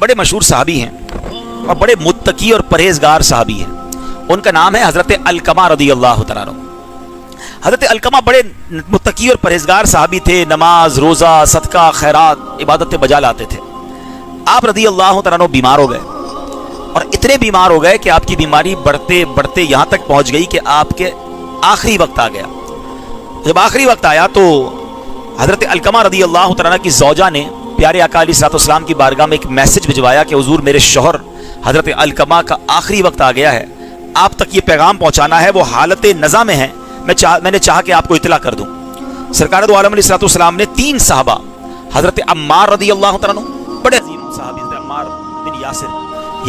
बड़े मशहूर सहाबी हैं और बड़े मुत्तकी और परहेजगार सहाबी हैं। उनका नाम है हज़रत अलकमा रदी अल्लाह तआला अन्हु। हज़रत अलकमा बड़े मुत्तकी और परहेजगार सहाबी थे। नमाज, रोज़ा, सदका, खैरात, इबादतें बजा लाते थे। आप रदी अल्लाह तआला अन्हु बीमार हो गए और इतने बीमार हो गए कि आपकी बीमारी बढ़ते बढ़ते यहाँ तक पहुँच गई कि आपके आखिरी वक्त आ गया। जब आखिरी वक्त आया तो हज़रत अलकमा रदी अल्लाह तआला अन्हा की ज़ौजा ने प्यारे आका अलैहिस्सलाम की बारगाह में एक मैसेज भिजवाया कि हुजूर मेरे शौहर हज़रत अलकमा का आखिरी वक्त आ गया है, आप तक ये पैगाम पहुँचाना है, वो हालत नज़ा में है, मैंने चाहा कि आपको इतला कर दूँ। सरकार दो आलम अलैहिस्सलाम ने 3 सहाबा हज़रत अम्मार रदी अल्लाह तआला अन्हु, बड़े अजीम सहाबी हज़रत अम्मार बिन यासिर,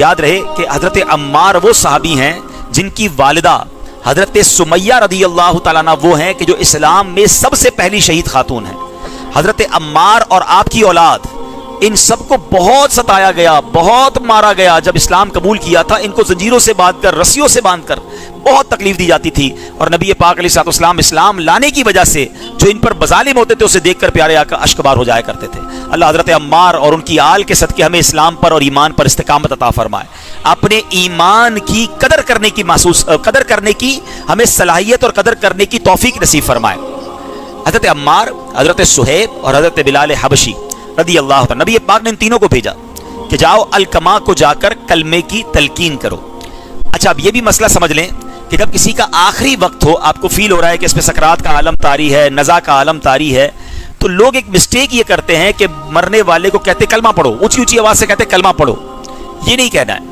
याद रहे कि हज़रत अम्मार वो सहाबी हैं जिनकी वालिदा हज़रत सुमैया रदी अल्लाह तआला अन्हा वो हैं कि जो इस्लाम में सबसे पहली शहीद खातून है। हज़रत अम्मार और आपकी औलाद, इन सबको बहुत सताया गया, बहुत मारा गया। जब इस्लाम कबूल किया था इनको जंजीरों से बांधकर, रस्सियों से बांधकर बहुत तकलीफ दी जाती थी। और नबी पाक अलैहिस्सलाम इस्लाम लाने की वजह से जो इन पर बजालिम होते थे उसे देखकर प्यारे आका अश्कबार हो जाया करते थे। अल्लाह हज़रत अम्मार और उनकी आल के सदके हमें इस्लाम पर और ईमान पर इस्तिकामत अता फरमाए। अपने ईमान की कदर करने की हमें सलाहियत और कदर करने की तौफीक नसीब फरमाए। हज़रत अम्मार, हज़रत सुहैब और हज़रत बिलाल हबशी रदी अल्लाह तआला, नबी पाक ने इन तीनों को भेजा कि जाओ अलकमा को जाकर कलमे की तलकीन करो। अच्छा, अब ये भी मसला समझ लें कि जब किसी का आखिरी वक्त हो, आपको फील हो रहा है कि इसमें सकरात का आलम तारी है, नज़ा का आलम तारी है, तो लोग एक मिस्टेक ये करते हैं कि मरने वाले को कहते कलमा पढ़ो, ऊंची ऊंची आवाज़ से कहते कलमा पढ़ो। ये नहीं कहना है,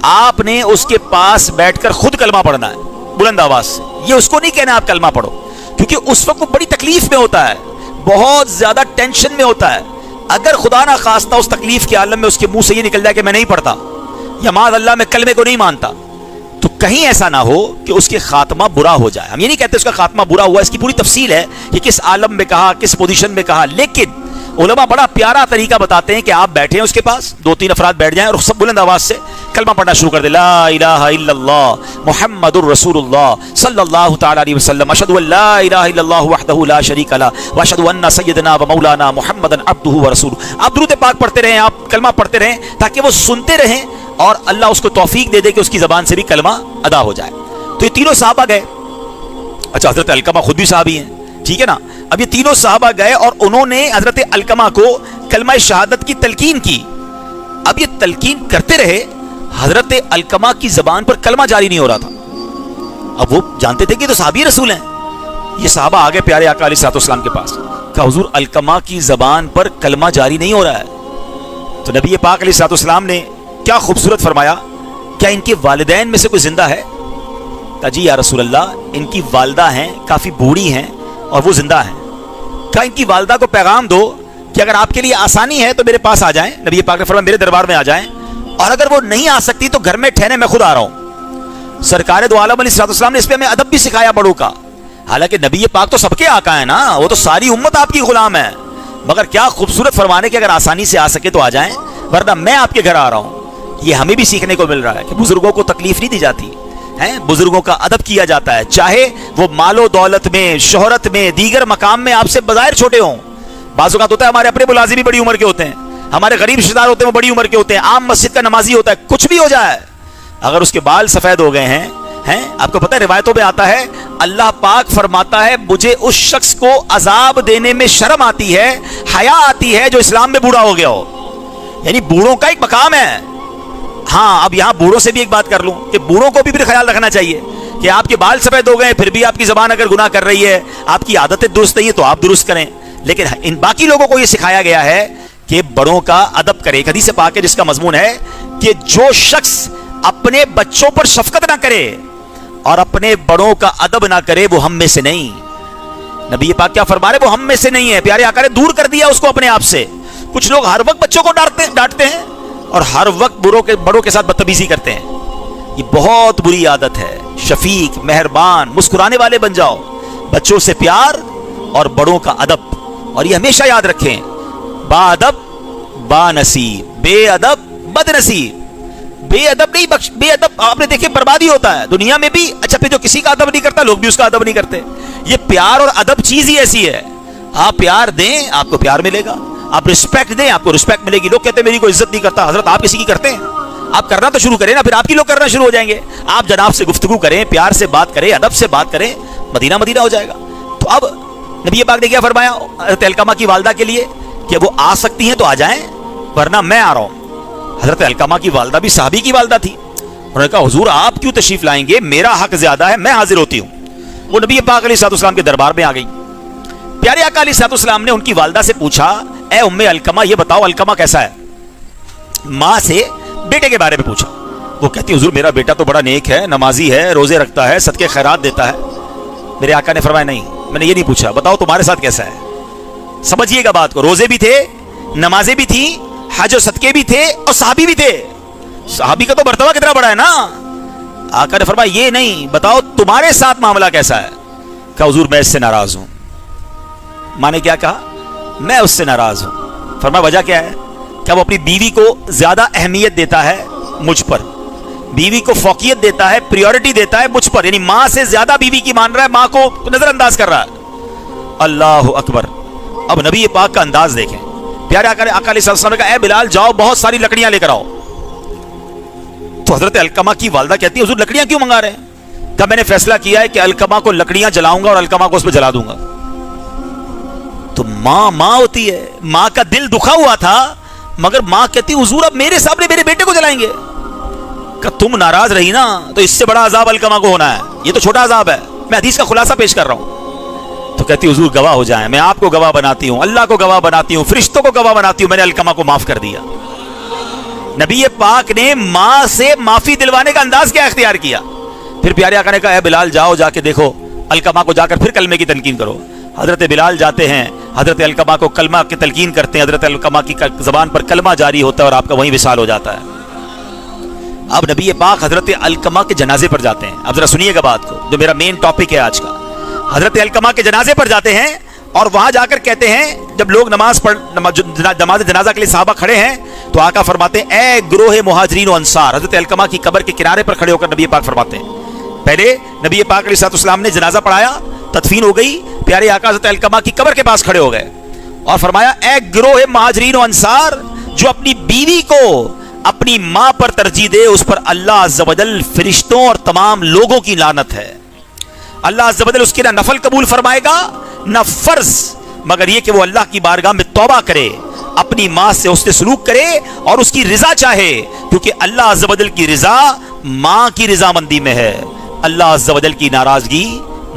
आपने उसके पास बैठकर खुद कलमा पढ़ना है बुलंद आवाज़ से। ये उसको नहीं कहना आप कलमा पढ़ो, क्योंकि उस वक्त वो बड़ी तकलीफ में होता है, बहुत ज़्यादा टेंशन में होता है। अगर खुदा ना खास्ता उस तकलीफ के आलम में उसके मुंह से ये निकल जाए कि मैं नहीं पढ़ता या माज़ अल्लाह मैं कलमे को नहीं मानता, तो कहीं ऐसा ना हो कि उसके खात्मा बुरा हो जाए। हम ये नहीं कहते उसका खात्मा बुरा हुआ, इसकी पूरी तफसील है कि किस आलम में कहा, किस पोजीशन में कहा। लेकिन उलमा बड़ा प्यारा तरीका बताते हैं कि आप बैठे हैं उसके पास, 2-3 अफराद बैठ जाएं और सब बुलंद आवाज़ से कलमा पढ़ना शुरू कर दे, ला इलाहा इल्लल्लाह मुहम्मदुर रसूलुल्लाह सल्लल्लाहु तआला अलैहि वसल्लम, अशहदु अल्ला इलाहा इल्लल्लाह वहदहु ला शरीका लह व अशहदु अन्ना सय्यदना व मौलाना मुहम्मदन अब्दुहु व रसूलुहु। आप दुरूद पाक पढ़ते रहें, आप कलमा पढ़ते रहें, ताकि वो सुनते रहें और अल्लाह उसको तौफीक दे दे कि उसकी ज़बान से भी कलमा अदा हो जाए। तो ये तीनों सहाबा गए। अच्छा, हज़रत अलकमा खुद भी सहाबी हैं, ठीक है ना। अब ये तीनों सहाबा गए और उन्होंने हज़रत अलकमा को कलमा शहादत की तलकीन की। अब ये तलकीन करते रहे, हज़रत अलकमा की ज़बान पर कलमा जारी नहीं हो रहा था। अब वो जानते थे कि तो सहाबी रसूल हैं। ये सहाबा आ गए प्यारे आका अलैहिस्सलाम के पास, कहा हुजूर अलकमा की ज़बान पर कलमा जारी नहीं हो रहा है। तो नबी पाक अलैहिस्सलाम ने क्या खूबसूरत फरमाया, क्या इनके वालिदैन में से कोई जिंदा है? कहा जी या रसूल अल्लाह, इनकी वालदा हैं, काफ़ी बूढ़ी हैं और वो जिंदा हैं। कहा इनकी वालदा को पैगाम दो कि अगर आपके लिए आसानी है तो मेरे पास आ जाएं। नबी पाक ने फरमाया मेरे दरबार में आ जाएं, और अगर वो नहीं आ सकती तो घर में ठहरे, मैं खुद आ रहा हूं। सरकार दो आलम अलैहिस्सलाम ने इस पे हमें अदब भी सिखाया बड़ों का। हालांकि नबी पाक तो सबके आका है ना, वो तो सारी उम्मत आपकी गुलाम है, मगर क्या खूबसूरत फरमाने कि अगर आसानी से आ सके तो आ जाएं, वरना मैं आपके घर आ रहा हूं। ये हमें भी सीखने को मिल रहा है कि बुजुर्गों को तकलीफ नहीं दी जाती है, बुजुर्गों का अदब किया जाता है, चाहे वो मालो दौलत में, शोहरत में, दीगर मकाम में आपसे बज़ाहिर छोटे हों। बाज़ औक़ात होता है हमारे अपने मुलाज़िम भी बड़ी उम्र के होते हैं, हमारे गरीब रिश्तेदार होते हैं वो बड़ी उम्र के होते हैं, आम मस्जिद का नमाजी होता है, कुछ भी हो जाए, अगर उसके बाल सफ़ेद हो गए हैं, आपको पता है रिवायतों में आता है अल्लाह पाक फरमाता है मुझे उस शख्स को अजाब देने में शर्म आती है, हया आती है जो इस्लाम में बूढ़ा हो गया हो। यानी बूढ़ों का एक मकाम है। हाँ, अब यहाँ बूढ़ों से भी एक बात कर लूँ कि बूढ़ों को भी फिर ख्याल रखना चाहिए कि आपके बाल सफ़ेद हो गए फिर भी आपकी ज़बान अगर गुनाह कर रही है, आपकी आदतें दुरुस्त नहीं है तो आप दुरुस्त करें। लेकिन इन बाकी लोगों को ये सिखाया गया है कि बड़ों का अदब करे। एक हदीस पाक है जिसका मजमून है कि जो शख्स अपने बच्चों पर शफकत ना करे और अपने बड़ों का अदब ना करे वो हम में से नहीं। नबी पाक क्या फरमा रहे, वो हम में से नहीं है। प्यारे आका ने दूर कर दिया उसको अपने आप से। कुछ लोग हर वक्त बच्चों को डांटते हैं और हर वक्त बड़ों के साथ बदतमीजी करते हैं। ये बहुत बुरी आदत है। शफीक, मेहरबान, मुस्कुराने वाले बन जाओ। बच्चों से प्यार और बड़ों का अदब। और ये हमेशा याद रखें, बाअदब बानसीब, बेअदब बदनसीब। बेअदब नहीं बख्श, बेअदब आपने देखे बर्बादी होता है दुनिया में भी। अच्छा, फिर जो किसी का अदब नहीं करता लोग भी उसका अदब नहीं करते। ये प्यार और अदब चीज ही ऐसी है। आप प्यार दें आपको प्यार मिलेगा, आप रिस्पेक्ट दें, आपको रिस्पेक्ट मिलेगी। लोग कहते हैं मेरी कोई इज्जत नहीं करता। हजरत आप किसी की करते हैं? आप करना तो शुरू करें ना, फिर आपकी लोग करना शुरू हो जाएंगे। आप जनाब से गुफ्तगू करें, प्यार से बात करें, अदब से बात करें, मदीना मदीना हो जाएगा। तो अब नबी पाक ने क्या फरमाया हजरत अलकमा की वालदा के लिए कि वो आ सकती हैं तो आ जाएं, वरना मैं आ रहा हूं। हजरत अलकमा की वालदा भी सहाबी की वालदा थी। उन्होंने कहा हुजूर आप क्यों तशरीफ लाएंगे, मेरा हक ज्यादा है, मैं हाजिर होती हूं। वो नबी पाक अलैहिस्सलाम के दरबार में आ गई। प्यारे आका अलैहिस्सलाम ने उनकी वालदा से पूछा, ए उम्मे अलकमा ये बताओ अलकमा कैसा है? माँ से बेटे के बारे में पूछा। वो कहती हुजूर मेरा बेटा तो बड़ा नेक है, नमाजी है, रोजे रखता है, सदके खैरात देता है। मेरे आका ने फरमाया नहीं, मैंने ये नहीं पूछा, बताओ तुम्हारे साथ कैसा है। समझिएगा बात को, रोजे भी थे, नमाजें भी थी, हज और सदके भी थे और सहाबी भी थे। सहाबी का तो मर्तबा कितना बड़ा है ना। आका ने फरमाया ये नहीं, बताओ तुम्हारे साथ मामला कैसा है। कहा हुजूर मैं इससे नाराज हूं। माँ ने क्या कहा? मैं उससे नाराज हूं। फरमाया वजह क्या है? क्या वो अपनी बीवी को ज्यादा अहमियत देता है मुझ पर, बीवी को फौकियत देता है, प्रायोरिटी देता है मुझ पर, यानी माँ से ज्यादा बीवी की मान रहा है, माँ को नजरअंदाज कर रहा है। अल्लाह अकबर। अब नबी पाक का अंदाज देखें। प्यारे आका अलैहिस्सलाम ने कहा ए बिलाल जाओ बहुत सारी लकड़ियां लेकर आओ। तो हजरत अलकमा की वालदा कहती है हुजूर लकड़ियां क्यों मंगा रहे हैं? कहा मैंने फैसला किया है कि अलकमा को लकड़ियां जलाऊंगा और अलकमा को उस पर जला दूंगा। तो माँ होती है, माँ का दिल दुखा हुआ था, मगर माँ कहती हुजूर अब मेरे सामने मेरे बेटे को जलाएंगे। कि तुम नाराज रही ना तो इससे बड़ा अजाब अलकमा को होना है, ये तो छोटा अजाब है, मैं हदीस का खुलासा पेश कर रहा हूं। तो कहती हुजूर गवाह हो जाए, मैं आपको गवाह बनाती हूं, अल्लाह को गवाह बनाती हूं, फरिश्तों को गवाह बनाती हूं, मैंने अलकमा को माफ कर दिया। नबी पाक ने माँ से माफी दिलवाने का अंदाज क्या इख्तियार किया। फिर प्यारे आका ने कहा बिलाल जाओ जाके देखो अलकमा को, जाकर फिर कलमे की तलकीन करो। हजरत बिलाल जाते हैं, हजरत अलकमा को कलमा की तलकीन करते हैं, हजरत अलकमा की जबान पर कलमा जारी होता है और आपका वहीं विसाल हो जाता है। अब नबी पाक हजरत अलकमा के जनाजे पर जाते हैं। अब जरा सुनिएगा बात को, जो मेरा मेन टॉपिक है आज का। हजरत अलकमा के जनाजे पर जाते हैं और वहां जाकर कहते हैं, जब लोग नमाज जनाजा के लिए साहबा खड़े हैं तो आका फरमाते हैं ए ग्रोह मुहाजिरीन व अंसार। हजरत अलकमा की कब्र के किनारे पर खड़े होकर नबी पाक फरमाते हैं, पहले नबी पाक अलैहिस्सलाम ने जनाजा पढ़ाया, तदफीन हो गई, प्यारे आका हजरत अलकमा की कब्र के पास खड़े हो गए और फरमाया ए ग्रोह मुहाजिरीन व अंसार, जो अपनी बीवी को अपनी मां पर तरजीह दे उस पर अल्लाह अज़्ज़ व जल फरिश्तों और तमाम लोगों की लानत है। अल्लाह अज़्ज़ व जल उसकी ना नफल कबूल फरमाएगा ना फर्ज, मगर यह कि वो अल्लाह की बारगाह में तौबा करे, अपनी मां से उससे सलूक करे और उसकी रिजा चाहे, क्योंकि अल्लाह अज़्ज़ व जल की रिजा मां की रिजामंदी में है, अल्लाह अज़्ज़ व जल की नाराजगी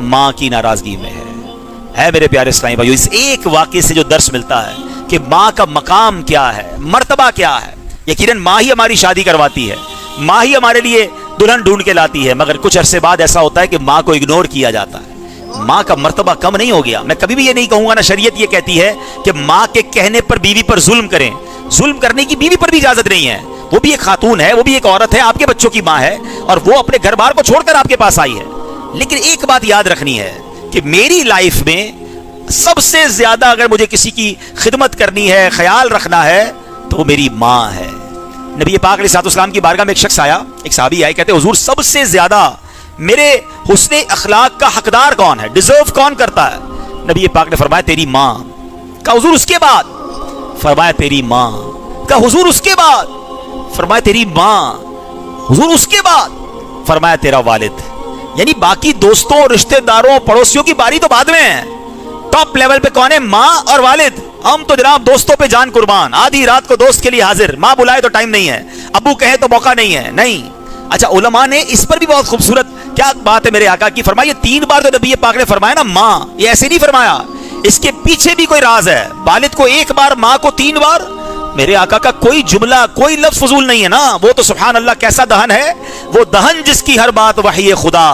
मां की नाराजगी में है। मेरे प्यारे इस्लामी भाइयों, इस एक वाक़े से जो दर्स मिलता है कि मां का मकाम क्या है, मर्तबा क्या है। यकीनन माँ ही हमारी शादी करवाती है, माँ ही हमारे लिए दुल्हन ढूंढ के लाती है, मगर कुछ अरसे बाद ऐसा होता है कि माँ को इग्नोर किया जाता है। माँ का मर्तबा कम नहीं हो गया। मैं कभी भी ये नहीं कहूंगा ना, शरीयत ये कहती है कि माँ के कहने पर बीवी पर जुल्म करें। जुल्म करने की बीवी पर भी इजाजत नहीं है, वो भी एक खातून है, वो भी एक औरत है, आपके बच्चों की माँ है और वो अपने घर बार को छोड़कर आपके पास आई है। लेकिन एक बात याद रखनी है कि मेरी लाइफ में सबसे ज्यादा अगर मुझे किसी की खिदमत करनी है, ख्याल रखना है, तो वो मेरी माँ है। नबी पाक अलैहिस्सलाम की बारगाह में एक शख्स आया, एक सहाबी आए, कहते हुजूर सबसे ज्यादा मेरे हुस्ने अखलाक का हकदार कौन है, डिजर्व कौन करता है? नबी पाक ने फरमाया तेरी माँ। कहा हुजूर उसके बाद? फरमाया तेरी माँ। कहा हुजूर उसके बाद? फरमाया तेरी माँ। हुजूर उसके बाद? फरमाया तेरा वालिद। यानी बाकी दोस्तों, रिश्तेदारों, पड़ोसियों की बारी तो बाद में है, टॉप लेवल पे कौन है? माँ और वालिद। हम तो जनाब दोस्तों पे जान कुर्बान, आधी रात को दोस्त के लिए हाजिर, माँ बुलाए तो टाइम नहीं है, अबू कहे तो मौका नहीं है, नहीं। अच्छा, उलमा ने इस पर भी बहुत खूबसूरत क्या बात है मेरे आका की, फरमाइए 3 बार तो नबी पाक ने फरमाया ना माँ, ये ऐसे नहीं फरमाया, इसके पीछे भी कोई राज है। वालिद को 1 बार, माँ को 3 बार। मेरे आका का कोई जुमला, कोई लफ्ज फजूल नहीं है ना। वो तो सुभान अल्लाह कैसा दहन है, वो दहन जिसकी हर बात वही खुदा,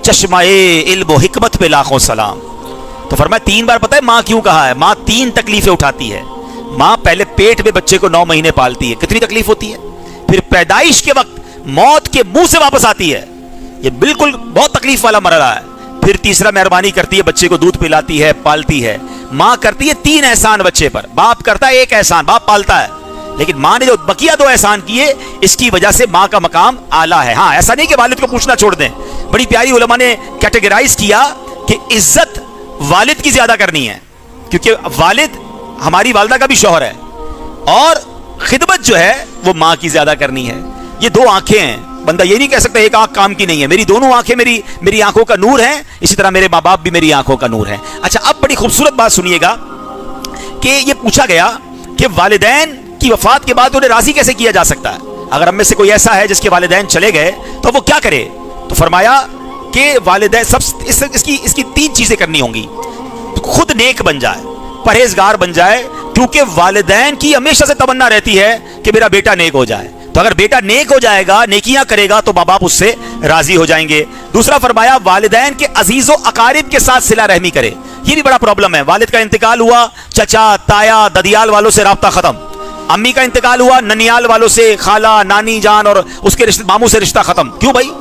चश्माए इल्म व हिकमत पे लाखों सलाम। तो फरमाया 3 बार। पता है माँ क्यों कहा है? माँ 3 तकलीफें उठाती है। माँ पहले पेट में बच्चे को 9 महीने पालती है, कितनी तकलीफ होती है, फिर पैदाइश के वक्त मौत के मुंह से वापस आती है, ये बिल्कुल बहुत तकलीफ वाला मरहला है। फिर तीसरा मेहरबानी करती है, बच्चे को दूध पिलाती है, पालती है। माँ करती है 3 एहसान बच्चे पर, बाप करता है 1 एहसान, बाप पालता है, लेकिन माँ ने जो बकिया 2 एहसान किए, इसकी वजह से माँ का मकाम आला है। हाँ, ऐसा नहीं कि वालिद को पूछना छोड़ दें। बड़ी प्यारी उलमा ने कैटेगराइज किया कि इज्जत वालिद की ज्यादा करनी है, क्योंकि वालिद ہماری والدہ کا بھی شوہر ہے, اور خدمت جو ہے وہ ماں کی زیادہ کرنی ہے. یہ دو آنکھیں ہیں, بندہ یہ نہیں کہہ سکتا ایک آنکھ کام کی نہیں ہے. میری دونوں آنکھیں میری آنکھوں کا نور ہیں, اسی طرح میرے ماں باپ بھی میری آنکھوں کا نور ہیں. اچھا, اب بڑی خوبصورت بات سنیے گا کہ یہ پوچھا گیا کہ والدین کی وفات کے بعد انہیں راضی کیسے کیا جا سکتا ہے. اگر ہم میں سے کوئی ایسا ہے جس کے والدین چلے گئے تو وہ کیا کرے؟ تو فرمایا کہ والدین اس کی 3 چیزیں کرنی ہوں گی. خود نیک بن جائے, پرہیزگار بن جائے, کیونکہ والدین کی ہمیشہ سے تمنا رہتی ہے کہ میرا بیٹا نیک ہو جائے. تو اگر بیٹا نیک ہو جائے گا, نیکیاں کرے گا, تو ماں باپ اس سے راضی ہو جائیں گے. دوسرا فرمایا والدین کے عزیز و اقارب کے ساتھ صلہ رحمی کرے. یہ بھی بڑا پرابلم ہے. والد کا انتقال ہوا, چچا, تایا, ددیال والوں سے رابطہ ختم. امی کا انتقال ہوا, ننیال والوں سے, خالہ, نانی جان اور اس کے ماموں سے رشتہ ختم. کیوں بھائی؟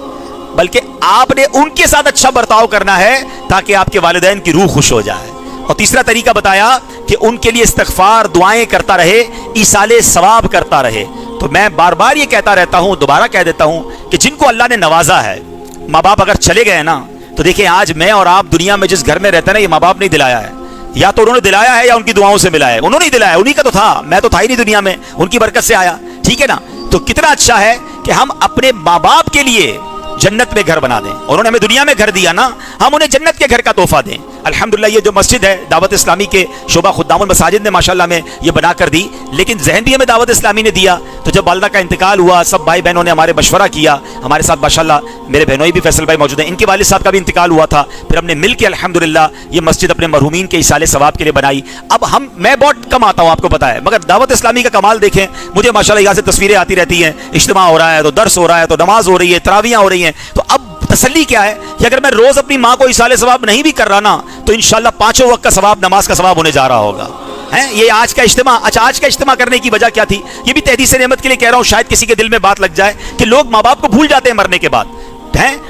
بلکہ آپ نے ان کے ساتھ اچھا برتاؤ کرنا ہے تاکہ آپ کے والدین کی روح خوش ہو جائے. اور تیسرا طریقہ بتایا کہ ان کے لیے استغفار, دعائیں کرتا رہے, ایصال ثواب کرتا رہے. تو میں بار بار یہ کہتا رہتا ہوں, دوبارہ کہہ دیتا ہوں کہ جن کو اللہ نے نوازا ہے, ماں باپ اگر چلے گئے نا, تو دیکھیں آج میں اور آپ دنیا میں جس گھر میں رہتے ہیں نا, یہ ماں باپ نہیں دلایا ہے. یا تو انہوں نے دلایا ہے یا ان کی دعاؤں سے ملا ہے. انہوں نے دلایا, انہی کا تو تھا, میں تو تھا ہی نہیں دنیا میں, ان کی برکت سے آیا. ٹھیک ہے نا؟ تو کتنا اچھا ہے کہ ہم اپنے ماں باپ کے لیے جنت میں گھر بنا دیں. انہوں نے ہمیں دنیا میں گھر دیا نا, ہم انہیں جنت کے گھر کا تحفہ دیں. الحمدللہ یہ جو مسجد ہے دعوت اسلامی کے شعبہ خدام المساجد نے ماشاءاللہ میں یہ بنا کر دی, لیکن ذہن بھی ہمیں دعوت اسلامی نے دیا. تو جب والدہ کا انتقال ہوا, سب بھائی بہنوں نے ہمارے مشورہ کیا, ہمارے ساتھ ماشاءاللہ میرے بہنوئی بھی فیصل بھائی موجود ہیں, ان کے والد صاحب کا بھی انتقال ہوا تھا. پھر ہم نے مل کے الحمدللہ یہ مسجد اپنے مرحومین کے ایصال ثواب کے لیے بنائی. اب میں بہت کم آتا ہوں, آپ کو پتا ہے, مگر دعوت اسلامی کا کمال دیکھیں. مجھے ماشاءاللہ یہاں سے تصویریں آتی رہتی ہیں, اجتماع ہو رہا ہے تو درس ہو رہا ہے, تو نماز ہو رہی ہے, تراویحیں ہو رہی ہیں. تو اب تسلی کیا ہے کہ اگر میں روز اپنی ماں کو ایصال ثواب نہیں بھی کر رہا نا, تو انشاءاللہ 5 وقت کا ثواب, نماز کا ثواب ہونے جا رہا ہوگا. یہ آج کا اجتماع. اچھا, آج کا اجتماع کرنے کی وجہ کیا تھی؟ یہ بھی تحدیث نعمت کے لیے کہہ رہا ہوں, شاید کسی کے دل میں بات لگ جائے کہ لوگ ماں باپ کو بھول جاتے ہیں مرنے کے بعد.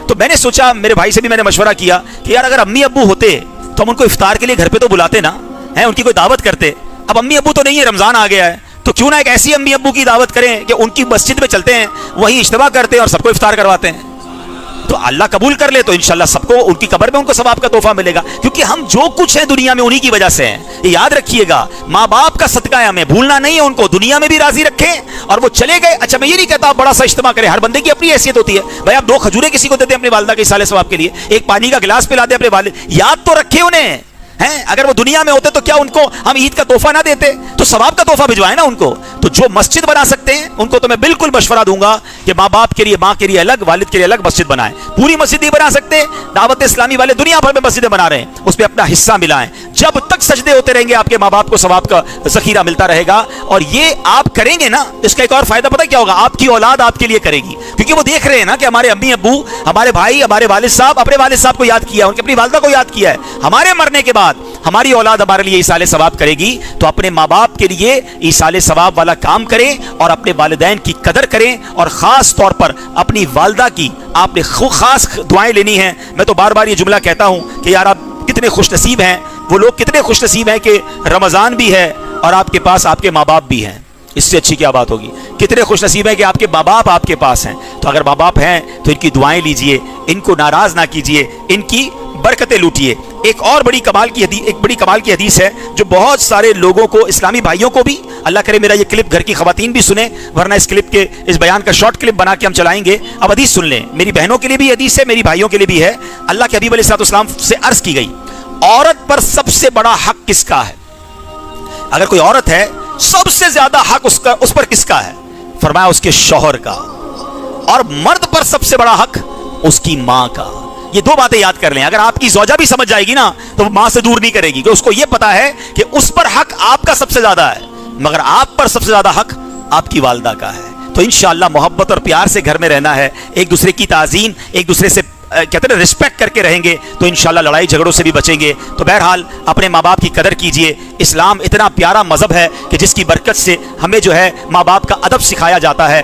تو میں نے سوچا, میرے بھائی سے بھی میں نے مشورہ کیا کہ یار اگر امی ابو ہوتے تو ہم ان کو افطار کے لیے گھر پہ تو بلاتے نا, ان کی کوئی دعوت کرتے. اب امی ابو تو نہیں ہے, رمضان آ گیا ہے, تو کیوں نہ ایک ایسی امی ابو کی دعوت کریں کہ ان کی مسجد میں چلتے ہیں, وہیں اجتماع کرتے ہیں اور سب کو افطار کرواتے ہیں. تو اللہ قبول کر لے تو انشاءاللہ سب کو ان کی قبر میں ان کو ثواب کا تحفہ ملے گا. کیونکہ ہم جو کچھ ہے دنیا میں انہی کی وجہ سے ہیں. یہ یاد رکھیے گا, ماں باپ کا صدقہ ہے, ہمیں بھولنا نہیں ہے. ان کو دنیا میں بھی راضی رکھیں, اور وہ چلے گئے. اچھا, میں یہ نہیں کہتا آپ بڑا سا اجتماع کریں, ہر بندے کی اپنی حیثیت ہوتی ہے. بھائی آپ 2 کھجوریں کسی کو دیتے ہیں اپنی والدہ کے ایصال ثواب کے لیے, ایک پانی کا گلاس پلا دیں اپنے والد, یاد تو رکھے انہیں. اگر وہ دنیا میں ہوتے تو کیا ان کو ہم عید کا تحفہ نہ دیتے؟ تو ثواب کا تحفہ بھجوائیں نا ان کو. تو جو مسجد بنا سکتے ہیں ان کو تو میں بالکل مشورہ دوں گا کہ ماں باپ کے لیے, ماں کے لیے الگ, والد کے لیے الگ مسجد بنائیں. پوری مسجد نہیں بنا سکتے, دعوت اسلامی والے دنیا بھر میں مسجدیں بنا رہے ہیں, اس پہ اپنا حصہ ملائیں. جب تک سجدے ہوتے رہیں گے آپ کے ماں باپ کو ثواب کا ذخیرہ ملتا رہے گا. اور یہ آپ کریں گے نا, اس کا ایک اور فائدہ پتہ کیا ہوگا؟ آپ کی اولاد آپ کے لیے کرے گی, کیونکہ وہ دیکھ رہے ہیں نا کہ ہمارے امی ابو, ہمارے بھائی, ہمارے والد صاحب اپنے والد صاحب کو یاد کیا, ان کی اپنی والدہ کو یاد کیا ہے. ہمارے مرنے کے بعد ہماری اولاد ہمارے لیے ایصال ثواب کرے گی. تو اپنے ماں باپ کے لیے ایصال ثواب والا کام کریں اور اپنے والدین کی قدر کریں, اور خاص طور پر اپنی والدہ کی آپ نے خاص دعائیں لینی ہیں. میں تو بار بار یہ جملہ کہتا ہوں کہ یار آپ کتنے خوش نصیب ہیں, وہ لوگ کتنے خوش نصیب ہیں کہ رمضان بھی ہے اور آپ کے پاس آپ کے ماں باپ بھی ہیں. اس سے اچھی کیا بات ہوگی؟ کتنے خوش نصیب ہیں کہ آپ کے ماں باپ آپ کے پاس ہیں. تو اگر ماں باپ ہیں تو ان کی دعائیں لیجئے, ان کو ناراض نہ کیجئے, ان کی برکتیں لوٹیے. ایک اور بڑی کمال کی حدیث ہے جو بہت سارے لوگوں کو, اسلامی بھائیوں کو بھی, اللہ کرے میرا یہ کلپ گھر کی خواتین بھی سنیں, ورنہ اس کلپ کے, اس بیان کا شارٹ کلپ بنا کے ہم چلائیں گے. اب حدیث سن لیں, میری بہنوں کے لیے بھی حدیث ہے, میری بھائیوں کے لیے بھی ہے. اللہ کے حبیب علیہ السلام سے عرض کی گئی, عورت پر سب سے بڑا حق کس کا ہے؟ اگر کوئی عورت ہے, سب سے زیادہ حق اس پر کس کا ہے؟ فرمایا اس کے شوہر کا. اور مرد پر سب سے بڑا حق اس کی ماں کا. یہ 2 باتیں یاد کر لیں. اگر آپ کی زوجہ بھی سمجھ جائے گی نا تو وہ ماں سے دور نہیں کرے گی, کہ اس کو یہ پتا ہے کہ اس پر حق آپ کا سب سے زیادہ ہے, مگر آپ پر سب سے زیادہ حق آپ کی والدہ کا ہے. تو انشاءاللہ محبت اور پیار سے گھر میں رہنا ہے, ایک دوسرے کی تعظیم, ایک دوسرے سے کہتے ہیں رسپیکٹ کر کے رہیں گے تو انشاءاللہ لڑائی جھگڑوں سے بھی بچیں گے. تو بہرحال اپنے ماں باپ کی قدر کیجئے. اسلام اتنا پیارا مذہب ہے کہ جس کی برکت سے ہمیں جو ہے ماں باپ کا ادب سکھایا جاتا ہے.